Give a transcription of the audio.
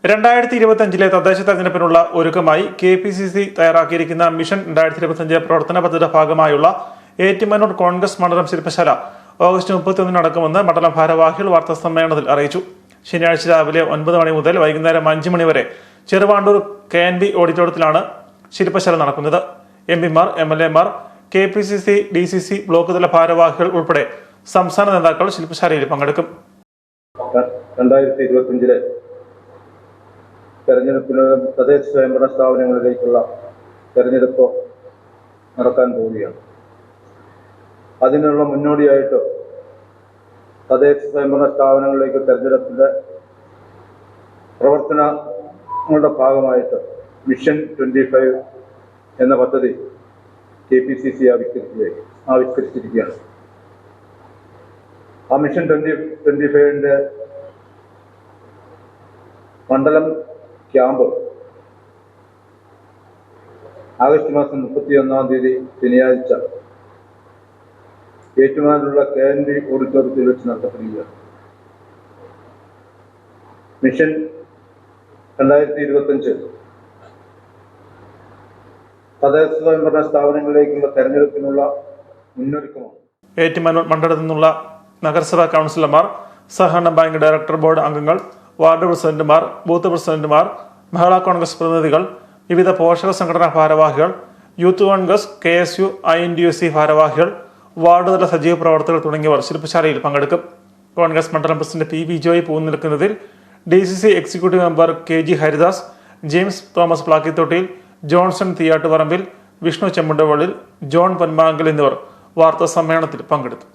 2025 തദ്ദേശ തെരഞ്ഞെടുപ്പിനുള്ള ഒരുക്കമായി KPCC തയ്യാറാക്കിയിരിക്കുന്ന mission 2025 പ്രവർത്തന പദ്ധതിയുടെ ഭാഗമായുള്ള ഏറ്റുമാനൂർ കോൺഗ്രസ് മണ്ഡലം ശില്പശാല ഓഗസ്റ്റ് 31 നടക്കുമെന്ന് മണ്ഡലം ഭാരവാഹികൾ വാർത്താസമ്മേളനത്തിൽ അറിയിച്ചു. ശനിയാഴ്ച രാവിലെ 9 മണി മുതൽ വൈകുന്നേരം 5 മണി വരെ ചെറുവാണ്ടൂർ KNB ഓഡിറ്റോറിയത്തിലാണ് ശില്പശാല നടക്കുന്നത്. MP-മാർ, MLA-മാർ, KPCC, DCC ബ്ലോക്ക് തല ഭാരവാഹികൾ ഉൾപ്പെടെ സംസ്ഥാന നേതാക്കൾ ശില്പശാലയിൽ പങ്കെടുക്കും. 2025 തെരഞ്ഞെടുപ്പിന് തദ്ദേശ സ്വയംഭരണ സ്ഥാപനങ്ങളിലേക്കുള്ള തെരഞ്ഞെടുപ്പ് നടക്കാൻ പോവുകയാണ്. അതിനുള്ള മുന്നോടിയായിട്ട് തദ്ദേശ സ്വയംഭരണ സ്ഥാപനങ്ങളിലേക്ക് തെരഞ്ഞെടുപ്പിൻ്റെ പ്രവർത്തനങ്ങളുടെ ഭാഗമായിട്ട് മിഷൻ 25 എന്ന പദ്ധതി KPCC ആവിഷ്കരിച്ചിരിക്കുകയാണ്. ആ മിഷൻ 2025 മണ്ഡലം ക്യാമ്പ് ആഗസ്റ്റ് മാസം 31 ശനിയാഴ്ച ഏറ്റുമാനൂരുള്ള KNB ഓഡിറ്റോറിയത്തിൽ വെച്ച് നടത്തപ്പെടുകയാണ്. മിഷൻ 2025 തദ്ദേശ സ്വയംഭരണ സ്ഥാപനങ്ങളിലേക്കുള്ള തെരഞ്ഞെടുപ്പിനുള്ള മുന്നൊരുക്കമാണ്. ഏറ്റുമാനൂർ മണ്ഡലത്തിൽ നിന്നുള്ള നഗരസഭാ കൗൺസിലർമാർ, സഹകരണ ബാങ്ക് ഡയറക്ടർ ബോർഡ് അംഗങ്ങൾ, വാർഡ് പ്രസിഡന്റുമാർ, ബൂത്ത് പ്രസിഡന്റുമാർ, മഹിളാ കോൺഗ്രസ് പ്രതിനിധികൾ, വിവിധ പോഷക സംഘടനാ ഭാരവാഹികൾ, യൂത്ത് കോൺഗ്രസ്, KSU, INTUC ഭാരവാഹികൾ, വാർഡ് തല സജീവ പ്രവർത്തകർ തുടങ്ങിയവർ ശില്പശാലയിൽ പങ്കെടുക്കും. കോൺഗ്രസ് മണ്ഡലം പ്രസിഡന്റ് PV ജോയ് പൂനിൽക്കുന്നതിൽ, DCC executive member KG Haridas, James Thomas പ്ലാക്കിത്തൊട്ടിയിൽ, ജോൺസൺ തിയാട്ടുപറമ്പിൽ, വിഷ്ണു ചെമ്മുണ്ടവള്ളിൽ, ജോൺ പൊന്മാങ്കൽ എന്നിവർ വാർത്താ സമ്മേളനത്തിൽ പങ്കെടുത്തു.